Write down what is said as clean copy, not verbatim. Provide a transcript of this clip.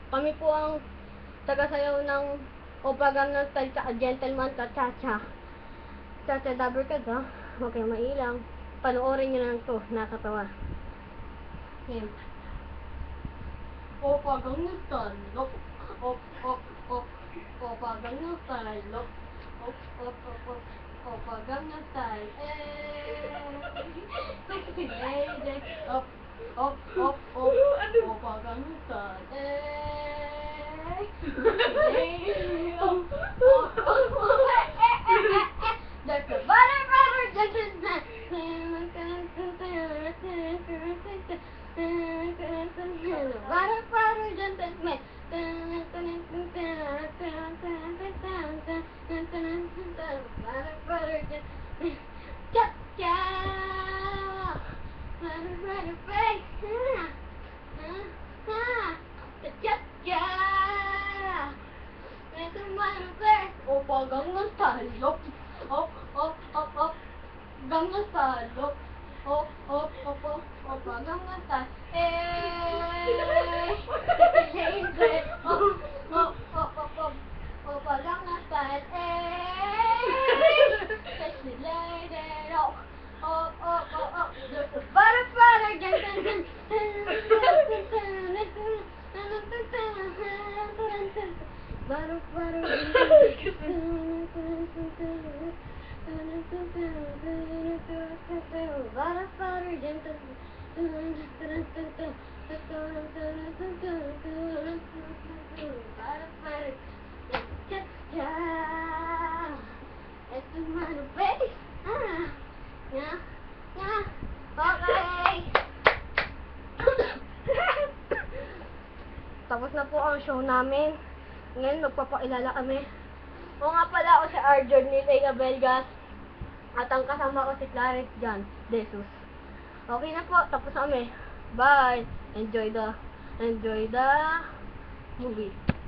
Kami po ang tagasayaw ng Oppa Gangnam Style tsaka Gentleman Cha-Cha. Cha-Cha Dabber ka ha? Huwag kayong mailang. Panoorin nyo na lang to. Nakakatawa. Yan. Oppa Gangnam Style. Op, op, op, op. Oppa Gangnam Style. Op, op, op, op, op. Oppa Gangnam Style. Sexy lady. Op, op, op, op. Oppa Gangnam Style. There's a butter, gentleman. Butter, gentleman. Butter, gentleman. Cha-cha. Butter, face. Cha-cha. Oppa Gangnam Style. Op, op, op, op, op. Gangnam Style. Op, op, op, op, op. Oppa Gangnam Style. Op, op, op, op, op. Oppa Gangnam Style. Sexy lady. Op, op, op, op, op. There's a butter, gentleman. Butter, Tapos na po ang show namin. Ngayon, magpapakilala kami. O nga pala, ako si Arjun ni Tega Belgas. At ang kasama ko si Clarence John Jesus. Okay na po, tapos kami. Bye! Enjoy the movie.